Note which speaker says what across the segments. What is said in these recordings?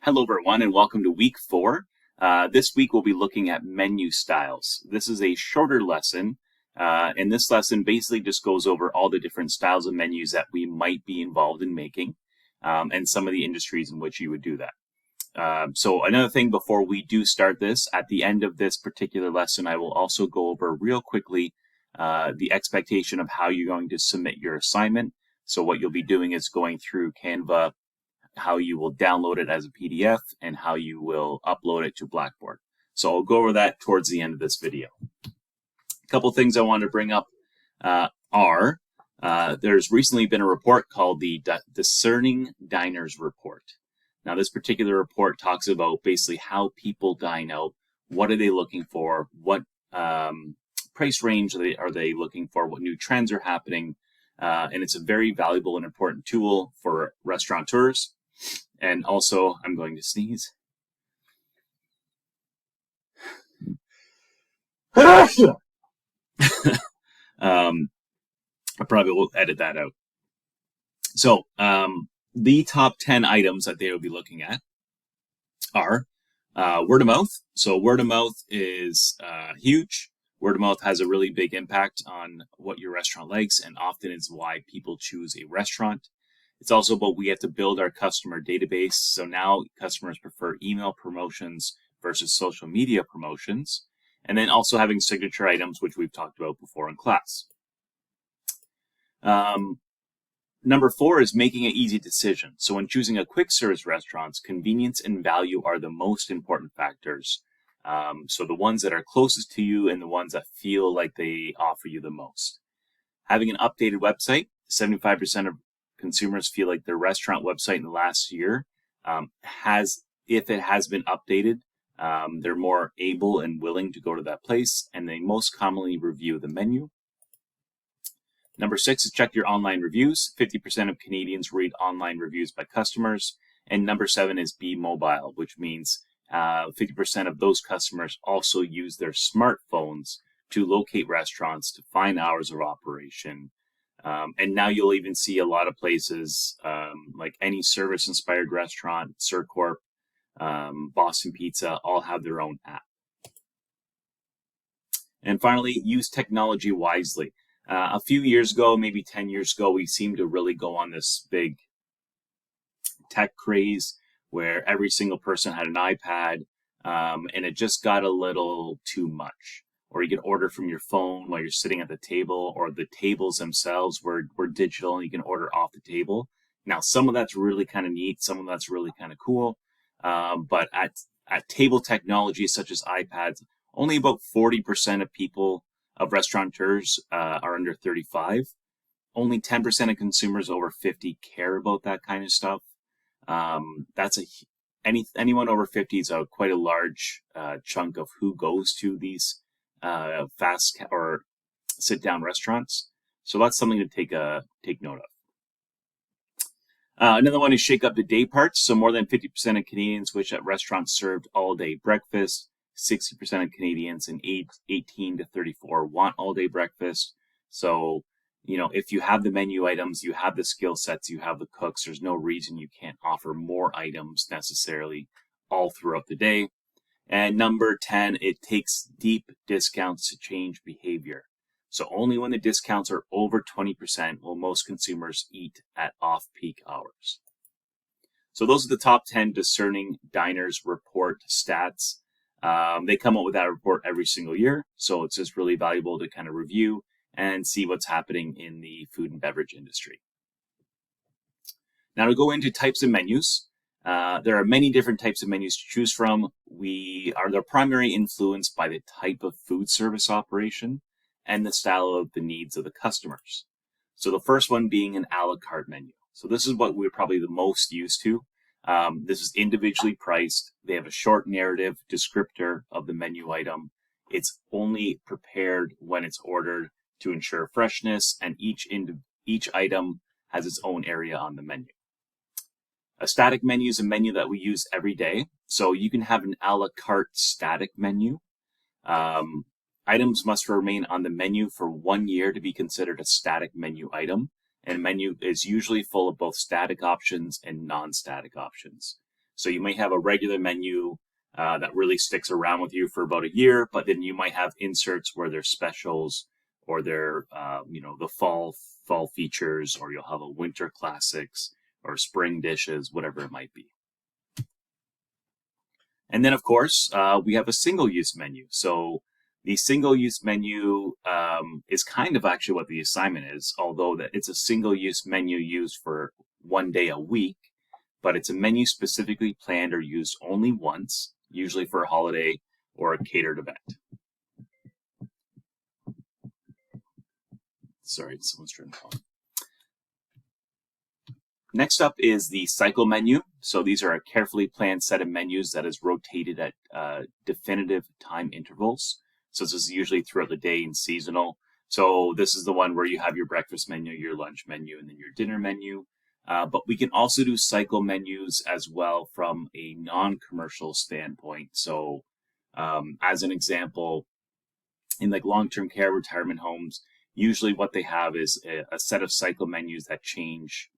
Speaker 1: Hello everyone and welcome to week 4. This week we'll be looking at menu styles. This is a shorter lesson and this lesson basically just goes over all the different styles of menus that we might be involved in making and some of the industries in which you would do that. So another thing before we do start this, at the end of this particular lesson I will also go over real quickly the expectation of how you're going to submit your assignment. So what you'll be doing is going through Canva, how you will download it as a PDF, and how you will upload it to Blackboard. So I'll go over that towards the end of this video. A couple things I want to bring up are there's recently been a report called the Discerning Diners Report. Now this particular report talks about basically how people dine out, what are they looking for, what price range are they looking for, what new trends are happening, and it's a very valuable and important tool for restaurateurs. And also, I'm going to sneeze. I probably will edit that out. So, the top 10 items that they will be looking at are word of mouth. So word of mouth is huge. Word of mouth has a really big impact on what your restaurant likes and often is why people choose a restaurant. It's also about we have to build our customer database. So now customers prefer email promotions versus social media promotions. And then also having signature items, which we've talked about before in class. Number 4 is making an easy decision. So when choosing a quick service restaurants, convenience and value are the most important factors. So the ones that are closest to you and the ones that feel like they offer you the most. Having an updated website, 75% of consumers feel like their restaurant website in the last year if it has been updated, they're more able and willing to go to that place, and they most commonly review the menu. Number 6 is check your online reviews. 50% of Canadians read online reviews by customers. And number 7 is be mobile, which means 50% of those customers also use their smartphones to locate restaurants, to find hours of operation. And now you'll even see a lot of places like any service-inspired restaurant, Sircorp, Boston Pizza, all have their own app. And finally, use technology wisely. A few years ago, maybe 10 years ago, we seemed to really go on this big tech craze where every single person had an iPad, and it just got a little too much. Or you can order from your phone while you're sitting at the table, or the tables themselves were digital and you can order off the table. Now, some of that's really kind of neat, some of that's really kind of cool, but at table technology such as iPads, only about 40% of restaurateurs are under 35. Only 10% of consumers over 50 care about that kind of stuff. Anyone over 50 is quite a large chunk of who goes to these fast or sit-down restaurants. So that's something to take note of. Another one is shake up the day parts. So more than 50% of Canadians wish that restaurants served all-day breakfast. 60% of Canadians in age 18 to 34 want all-day breakfast. So, if you have the menu items, you have the skill sets, you have the cooks, there's no reason you can't offer more items necessarily all throughout the day. And number 10, it takes deep discounts to change behavior. So only when the discounts are over 20% will most consumers eat at off-peak hours. So those are the top 10 Discerning Diners Report stats. They come up with that report every single year. So it's just really valuable to kind of review and see what's happening in the food and beverage industry. Now to go into types of menus. There are many different types of menus to choose from. They're primarily influenced by the type of food service operation and the style of the needs of the customers. So the first one being an a la carte menu. So this is what we're probably the most used to. This is individually priced. They have a short narrative descriptor of the menu item. It's only prepared when it's ordered to ensure freshness, and each item has its own area on the menu. A static menu is a menu that we use every day. So you can have an a la carte static menu. Items must remain on the menu for 1 year to be considered a static menu item. And a menu is usually full of both static options and non-static options. So you may have a regular menu that really sticks around with you for about a year, but then you might have inserts where there's specials or they're, the fall features, or you'll have a winter classics or spring dishes, whatever it might be. And then, of course, we have a single-use menu. So the single-use menu is kind of actually what the assignment is, although that it's a single-use menu used for one day a week, but it's a menu specifically planned or used only once, usually for a holiday or a catered event. Sorry, someone's trying to call. Next up is the cycle menu. So these are a carefully planned set of menus that is rotated at definitive time intervals. So this is usually throughout the day and seasonal. So this is the one where you have your breakfast menu, your lunch menu, and then your dinner menu. But we can also do cycle menus as well from a non-commercial standpoint. So as an example, in like long-term care retirement homes, usually what they have is a set of cycle menus that change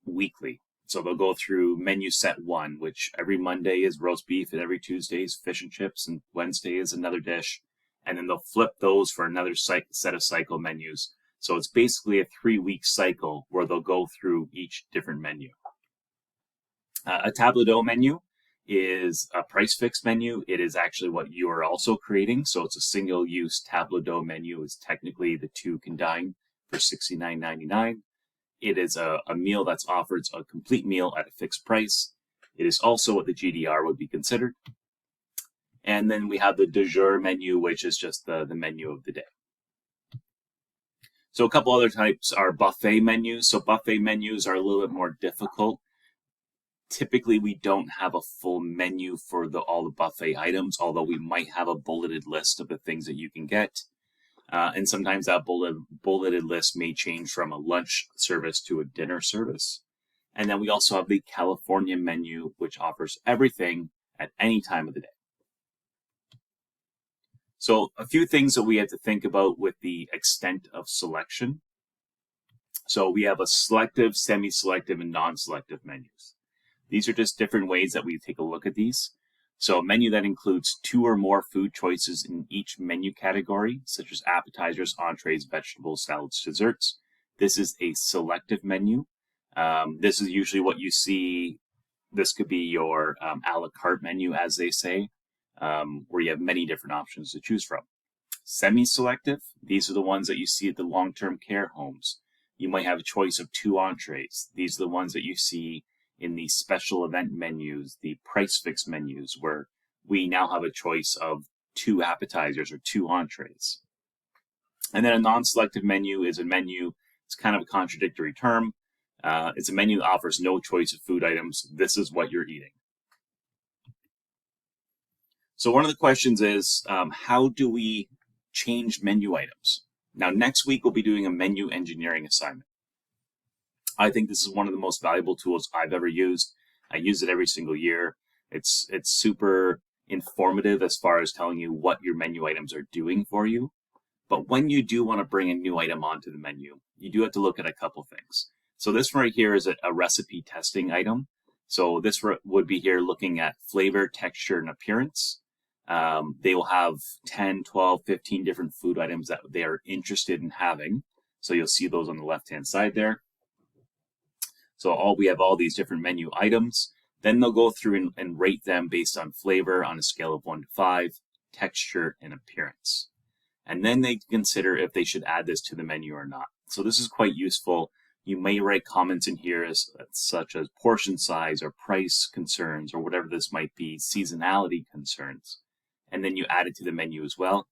Speaker 1: weekly. So they'll go through menu set 1, which every Monday is roast beef, and every Tuesday is fish and chips, and Wednesday is another dish. And then they'll flip those for another set of cycle menus. So it's basically a 3-week cycle where they'll go through each different menu. A table d'hote menu is a price fix menu. It is actually what you are also creating. So it's a single-use table d'hote menu. It's technically the two combined for $69.99. It is a meal that's offered, a complete meal at a fixed price. It is also what the GDR would be considered. And then we have the de jour menu, which is just the menu of the day. So a couple other types are buffet menus. So buffet menus are a little bit more difficult. Typically, we don't have a full menu for all the buffet items, although we might have a bulleted list of the things that you can get. And sometimes that bulleted list may change from a lunch service to a dinner service. And then we also have the California menu, which offers everything at any time of the day. So a few things that we have to think about with the extent of selection. So we have a selective, semi-selective, and non-selective menus. These are just different ways that we take a look at these. So a menu that includes 2 or more food choices in each menu category, such as appetizers, entrees, vegetables, salads, desserts. This is a selective menu. This is usually what you see. This could be your a la carte menu, as they say, where you have many different options to choose from. Semi-selective, these are the ones that you see at the long-term care homes. You might have a choice of 2 entrees. These are the ones that you see in the special event menus, the price fix menus, where we now have a choice of 2 appetizers or 2 entrees. And then a non-selective menu is a menu, it's kind of a contradictory term. It's a menu that offers no choice of food items. This is what you're eating. So one of the questions is, how do we change menu items? Now, next week, we'll be doing a menu engineering assignment. I think this is one of the most valuable tools I've ever used. I use it every single year. It's super informative as far as telling you what your menu items are doing for you. But when you do want to bring a new item onto the menu, you do have to look at a couple things. So this right here is a recipe testing item. So this would be here looking at flavor, texture, and appearance. They will have 10, 12, 15 different food items that they are interested in having. So you'll see those on the left-hand side there. So we have all these different menu items. Then they'll go through and rate them based on flavor on a scale of 1 to 5, texture, and appearance. And then they consider if they should add this to the menu or not. So this is quite useful. You may write comments in here such as portion size or price concerns or whatever this might be, seasonality concerns. And then you add it to the menu as well.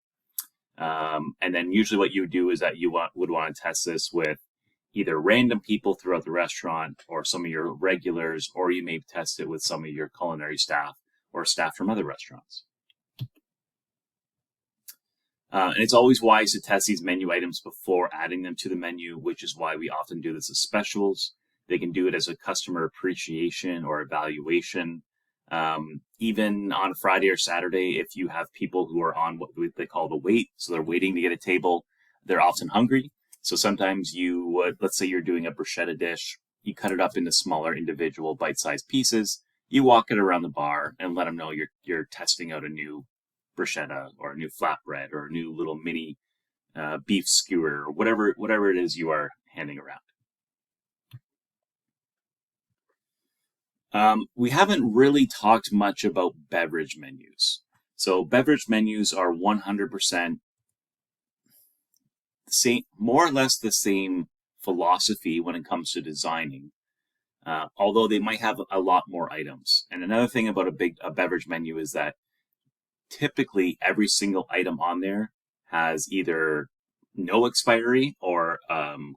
Speaker 1: And then usually what you would do is that you would want to test this with either random people throughout the restaurant or some of your regulars, or you may test it with some of your culinary staff or staff from other restaurants. And it's always wise to test these menu items before adding them to the menu, which is why we often do this as specials. They can do it as a customer appreciation or evaluation. Even on Friday or Saturday, if you have people who are on what they call the wait, so they're waiting to get a table, they're often hungry. So sometimes you would, let's say you're doing a bruschetta dish, you cut it up into smaller individual bite-sized pieces. You walk it around the bar and let them know you're testing out a new bruschetta or a new flatbread or a new little mini beef skewer or whatever it is you are handing around. We haven't really talked much about beverage menus. So beverage menus are 100% same, more or less the same philosophy when it comes to designing, although they might have a lot more items. And another thing about a beverage menu is that typically every single item on there has either no expiry or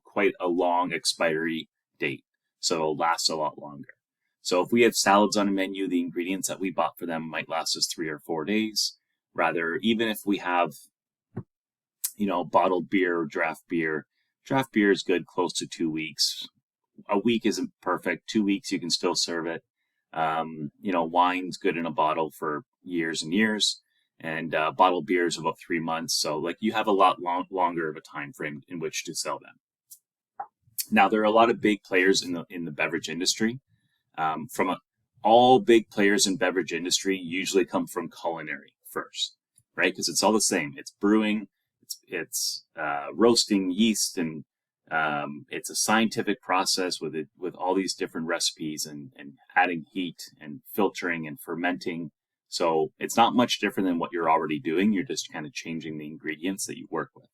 Speaker 1: quite a long expiry date, so it'll last a lot longer. So if we have salads on a menu, the ingredients that we bought for them might last us 3 or 4 days. Rather, even if we have, bottled beer or draft beer is good close to 2 weeks. A week isn't perfect. 2 weeks, you can still serve it. Wine's good in a bottle for years and years. And bottled beer is about 3 months. So you have a lot longer of a time frame in which to sell them. Now, there are a lot of big players in the beverage industry. All big players in beverage industry usually come from culinary first, right? Because it's all the same. It's brewing, it's roasting yeast, and it's a scientific process with all these different recipes and adding heat and filtering and fermenting. So it's not much different than what you're already doing. You're just kind of changing the ingredients that you work with.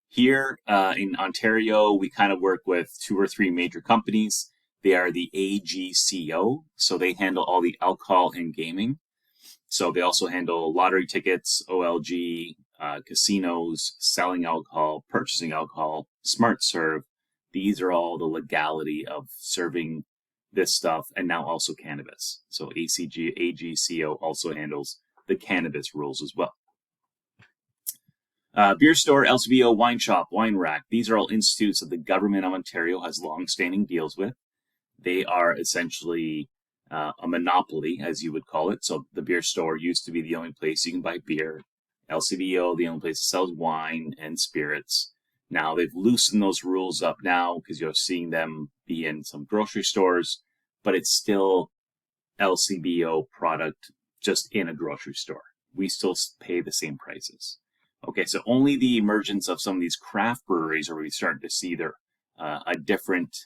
Speaker 1: Here in Ontario, we kind of work with 2 or 3 major companies. They are the AGCO, so they handle all the alcohol and gaming. So they also handle lottery tickets, OLG, casinos, selling alcohol, purchasing alcohol, smart serve. These are all the legality of serving this stuff, and now also cannabis. So AGCO also handles the cannabis rules as well. Beer store, LCBO, wine shop, wine rack. These are all institutes that the government of Ontario has long-standing deals with. They are essentially a monopoly, as you would call it. So the beer store used to be the only place you can buy beer. LCBO, the only place that sells wine and spirits. Now they've loosened those rules up now because you're seeing them be in some grocery stores, but it's still LCBO product just in a grocery store. We still pay the same prices. Okay, so only the emergence of some of these craft breweries are we starting to see a different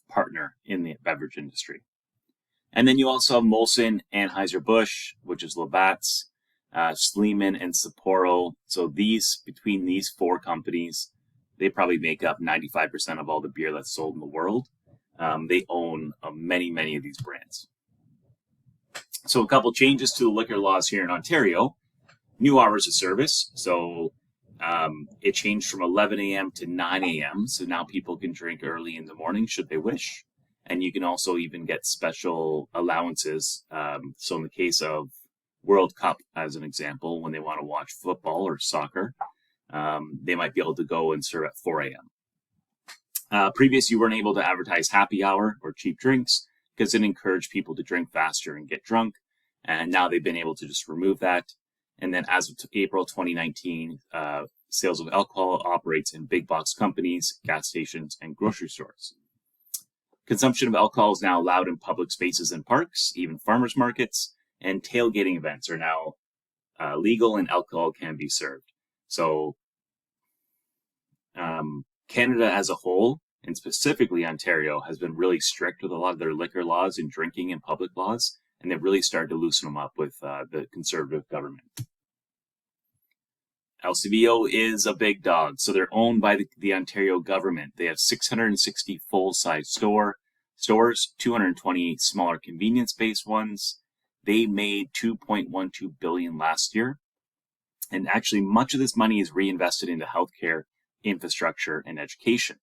Speaker 1: partner in the beverage industry. And then you also have Molson, Anheuser-Busch, which is Labatt's, Sleeman, and Sapporo. So between these 4 companies, they probably make up 95% of all the beer that's sold in the world. They own many of these brands. So a couple changes to the liquor laws here in Ontario. New hours of service. So it changed from 11 a.m. to 9 a.m. So now people can drink early in the morning should they wish. And you can also even get special allowances. So in the case of World Cup, as an example, when they want to watch football or soccer, they might be able to go and serve at 4 a.m. Previous, you weren't able to advertise happy hour or cheap drinks because it encouraged people to drink faster and get drunk. And now they've been able to just remove that. And then as of April 2019, sales of alcohol operates in big box companies, gas stations, and grocery stores. Consumption of alcohol is now allowed in public spaces and parks, even farmers markets, and tailgating events are now legal and alcohol can be served. So Canada as a whole, and specifically Ontario, has been really strict with a lot of their liquor laws and drinking and public laws, and they've really started to loosen them up with the Conservative government. LCBO is a big dog, so they're owned by the Ontario government. They have 660 full-size stores, 220 smaller convenience-based ones. They made $2.12 billion last year, and actually much of this money is reinvested into healthcare, infrastructure, and education.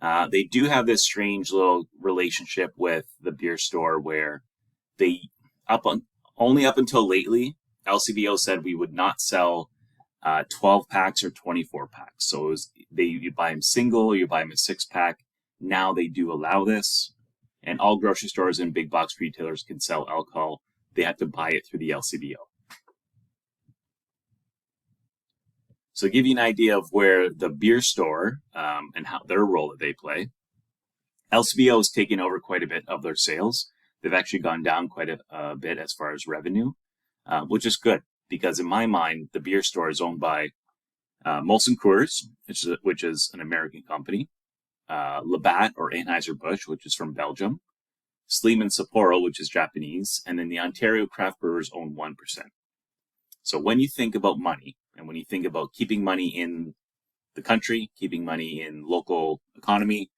Speaker 1: They do have this strange little relationship with the beer store where only up until lately, LCBO said we would not sell 12 packs or 24 packs. So you buy them single, you buy them a 6-pack. Now they do allow this, and all grocery stores and big box retailers can sell alcohol. They have to buy it through the LCBO. So to give you an idea of where the beer store and how their role that they play, LCBO has taken over quite a bit of their sales. They've actually gone down quite a bit as far as revenue, which is good because in my mind, the beer store is owned by Molson Coors, which is an American company, Labatt or Anheuser-Busch, which is from Belgium, Sleeman Sapporo, which is Japanese, and then the Ontario Craft Brewers own 1%. So when you think about money, and when you think about keeping money in the country, keeping money in local economy,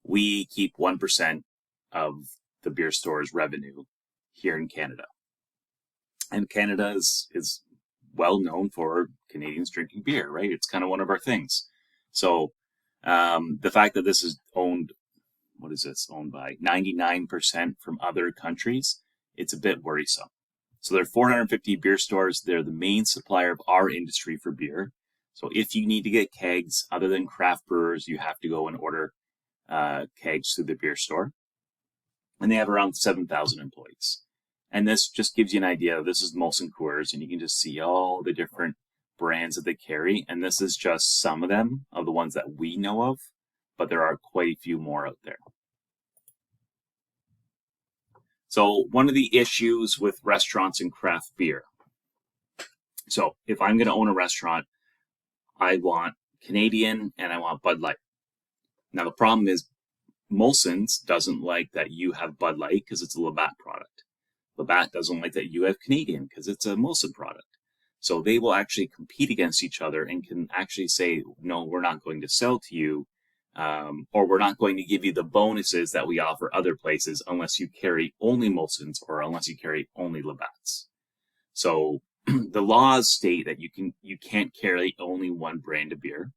Speaker 1: we keep 1% of the beer store's revenue here in Canada. And Canada is well known for Canadians drinking beer, right? It's kind of one of our things. So the fact that this is owned, owned by 99% from other countries, it's a bit worrisome. So there are 450 beer stores. They're the main supplier of our industry for beer. So if you need to get kegs, other than craft brewers, you have to go and order kegs through the beer store. And they have around 7,000 employees. And this just gives you an idea. This is Molson Coors, and you can just see all the different brands that they carry. And this is just some of them, of the ones that we know of, but there are quite a few more out there. So one of the issues with restaurants and craft beer. So if I'm going to own a restaurant, I want Canadian and I want Bud Light. Now the problem is Molson's doesn't like that you have Bud Light because it's a Labatt product. Labatt doesn't like that you have Canadian because it's a Molson product. So they will actually compete against each other and can actually say, no, we're not going to sell to you, or we're not going to give you the bonuses that we offer other places unless you carry only Molson's or unless you carry only Labatt's. So the laws state that you can't carry only one brand of beer.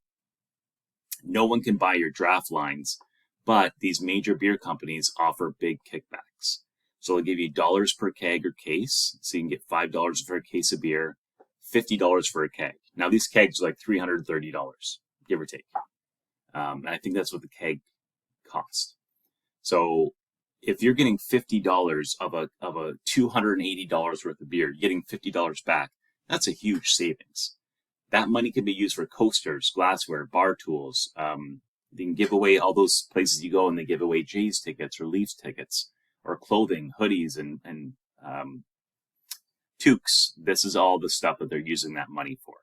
Speaker 1: No one can buy your draft lines, but these major beer companies offer big kickbacks. So they'll give you $1 per keg or case. So you can get $5 for a case of beer, $50 for a keg. Now these kegs are like $330, give or take. And I think that's what the keg cost. So if you're getting $50 of a $280 worth of beer, you're getting $50 back. That's a huge savings. That money can be used for coasters, glassware, bar tools. They can give away all those places you go and they give away Jays tickets or Leafs tickets or clothing, hoodies, and toques. This is all the stuff that they're using that money for.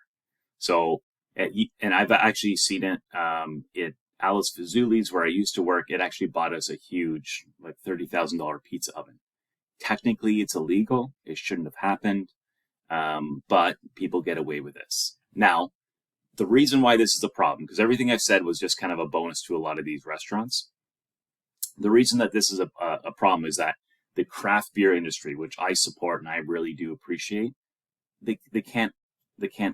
Speaker 1: So, and I've actually seen it at Alice Fazzuli's, where I used to work. It actually bought us a huge, like $30,000 pizza oven. Technically, it's illegal. It shouldn't have happened, but people get away with this. Now, the reason why this is a problem, because everything I've said was just kind of a bonus to a lot of these restaurants. The reason that this is a problem is that the craft beer industry, which I support and I really do appreciate, they can't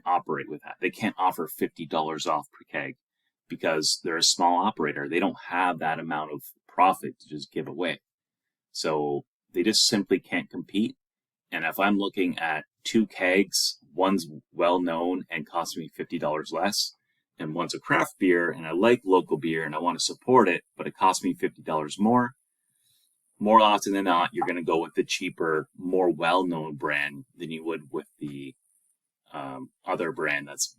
Speaker 1: operate with that. They can't offer $50 off per keg because they're a small operator. They don't have that amount of profit to just give away. So they just simply can't compete. And if I'm looking at 2 kegs, one's well known and costs me $50 less, and one's a craft beer and I like local beer and I want to support it, but it costs me $50 more often than not, you're going to go with the cheaper, more well-known brand than you would with the other brand that's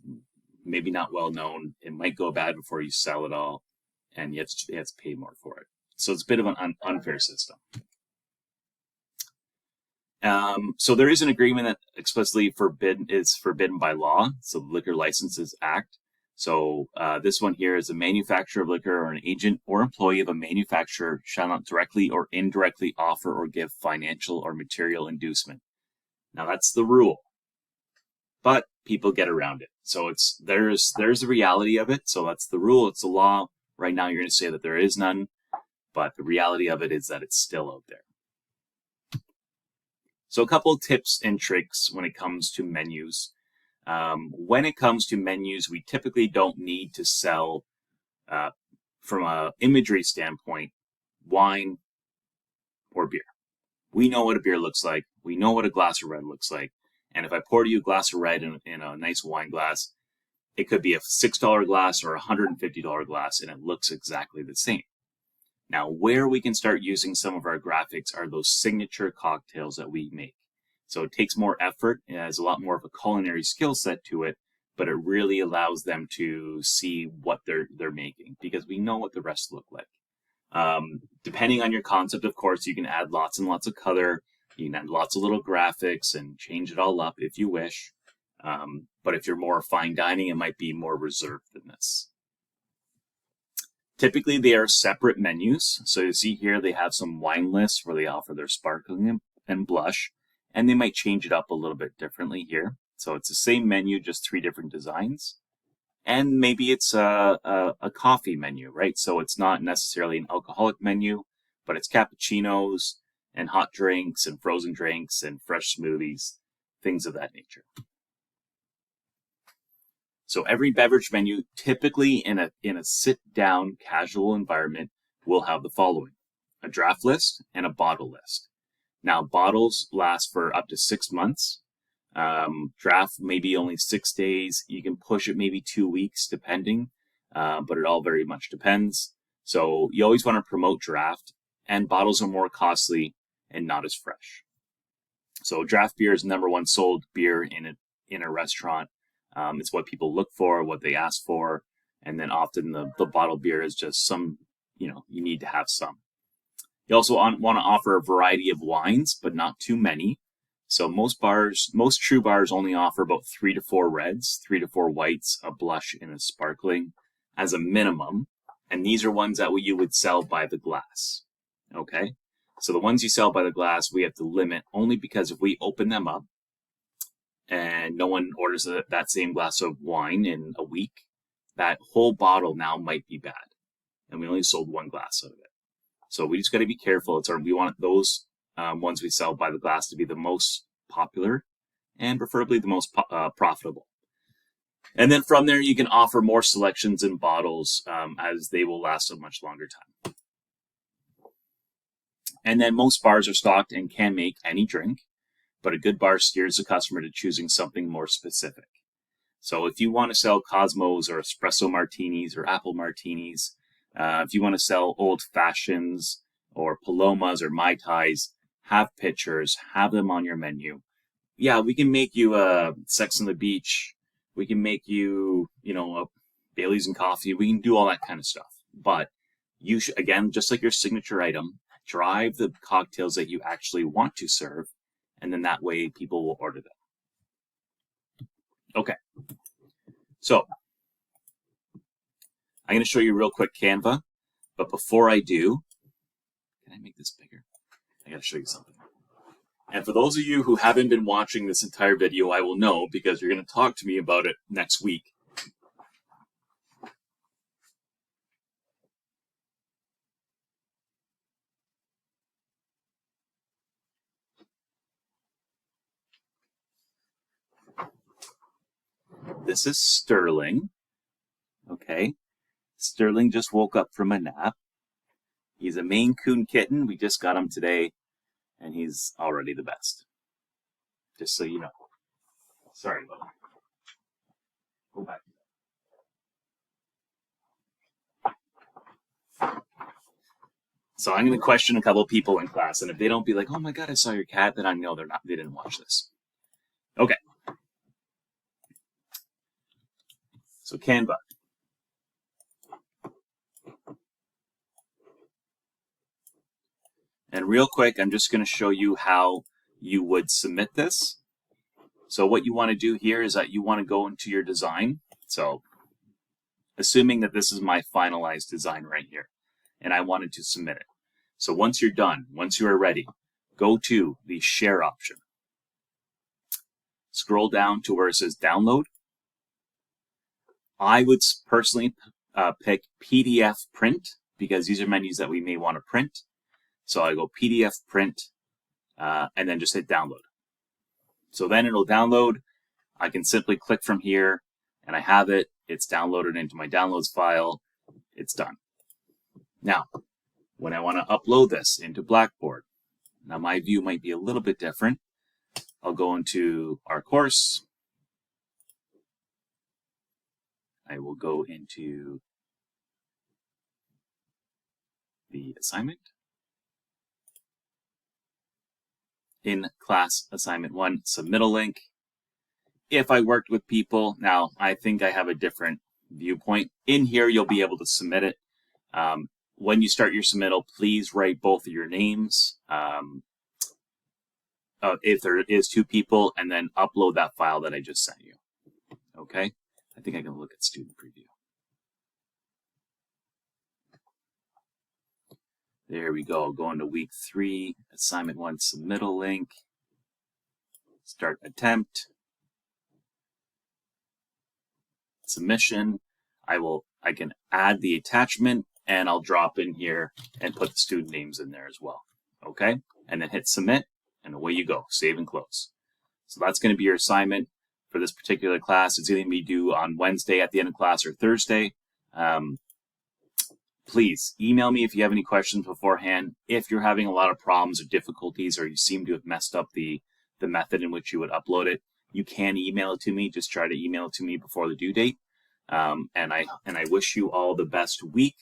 Speaker 1: maybe not well-known. It might go bad before you sell it all, and you have to pay more for it. So it's a bit of an unfair system. So there is an agreement that explicitly is forbidden by law. So the Liquor Licenses Act. So this one here is a manufacturer of liquor or an agent or employee of a manufacturer shall not directly or indirectly offer or give financial or material inducement. Now that's the rule, but people get around it. So there's the reality of it. So that's the rule. It's the law. Right now you're going to say that there is none, but the reality of it is that it's still out there. So a couple of tips and tricks when it comes to menus. When it comes to menus, we typically don't need to sell, from an imagery standpoint, wine or beer. We know what a beer looks like. We know what a glass of red looks like. And if I pour you a glass of red in a nice wine glass, it could be a $6 glass or a $150 glass, and it looks exactly the same. Now, where we can start using some of our graphics are those signature cocktails that we make. So it takes more effort. It has a lot more of a culinary skill set to it, but it really allows them to see what they're making, because we know what the rest look like. Depending on your concept, of course, you can add lots and lots of color. You can add lots of little graphics and change it all up if you wish. But if you're more fine dining, it might be more reserved than this. Typically, they are separate menus. So you see here, they have some wine lists where they offer their sparkling and blush, and they might change it up a little bit differently here. So it's the same menu, just 3 different designs. And maybe it's a coffee menu, right? So it's not necessarily an alcoholic menu, but it's cappuccinos and hot drinks and frozen drinks and fresh smoothies, things of that nature. So every beverage menu, typically in a sit-down casual environment, will have the following: a draft list and a bottle list. Now, bottles last for up to 6 months. Draft maybe only 6 days. You can push it maybe 2 weeks, depending, but it all very much depends. So you always want to promote draft, and bottles are more costly and not as fresh. So draft beer is the #1 sold beer in a restaurant. It's what people look for, what they ask for, and then often the bottled beer is just some, you need to have some. You also want to offer a variety of wines, but not too many. So most true bars only offer about 3 to 4 reds, 3 to 4 whites, a blush, and a sparkling as a minimum. And these are ones that you would sell by the glass. Okay? So the ones you sell by the glass, we have to limit, only because if we open them up and no one orders that same glass of wine in a week, that whole bottle now might be bad. And we only sold 1 glass out of it. So we just got to be careful. We want those ones we sell by the glass to be the most popular and preferably the most profitable. And then from there, you can offer more selections in bottles as they will last a much longer time. And then most bars are stocked and can make any drink, but a good bar steers the customer to choosing something more specific. So if you want to sell Cosmos or espresso martinis or apple martinis, if you want to sell old fashions or Palomas or Mai Tais, have pictures, have them on your menu. Yeah, we can make you a Sex on the Beach. We can make you, a Bailey's and coffee. We can do all that kind of stuff. But you should, again, just like your signature item, drive the cocktails that you actually want to serve, and then that way people will order them. Okay. So I'm going to show you real quick Canva, but before I do, can I make this bigger? I got to show you something. And for those of you who haven't been watching this entire video, I will know, because you're going to talk to me about it next week. This is Sterling. Okay. Sterling just woke up from a nap. He's a Maine Coon kitten. We just got him today, and he's already the best. Just so you know. Sorry about that. Go back. So I'm going to question a couple of people in class, and if they don't be like, "Oh my God, I saw your cat," then I know they didn't watch this. Okay. So Canva. And real quick, I'm just going to show you how you would submit this. So what you want to do here is that you want to go into your design. So assuming that this is my finalized design right here, and I wanted to submit it. So once you're done, once you are ready, go to the share option. Scroll down to where it says download. I would personally pick PDF print, because these are menus that we may want to print. So I go PDF print, and then just hit download. So then it'll download. I can simply click from here, and I have it. It's downloaded into my downloads file. It's done. Now, when I want to upload this into Blackboard, now my view might be a little bit different. I'll go into our course. I will go into the assignment. In class assignment 1, submittal link. if I worked with people. Now, I think I have a different viewpoint. In here, you'll be able to submit it. When you start your submittal, please write both of your names, if there is 2 people, and then upload that file that I just sent you. Okay? I think I can look at student preview. There we go. Going to week 3, assignment 1 submittal link. Start attempt. Submission. I can add the attachment, and I'll drop in here and put the student names in there as well. Okay? And then hit submit, and away you go. Save and close. So that's going to be your assignment for this particular class. It's going to be due on Wednesday at the end of class or Thursday. Please email me if you have any questions beforehand. If you're having a lot of problems or difficulties, or you seem to have messed up the method in which you would upload it, you can email it to me. Just try to email it to me before the due date. And I wish you all the best week.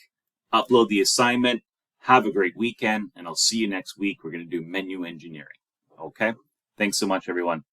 Speaker 1: Upload the assignment. Have a great weekend, and I'll see you next week. We're going to do menu engineering. Okay? Thanks so much, everyone.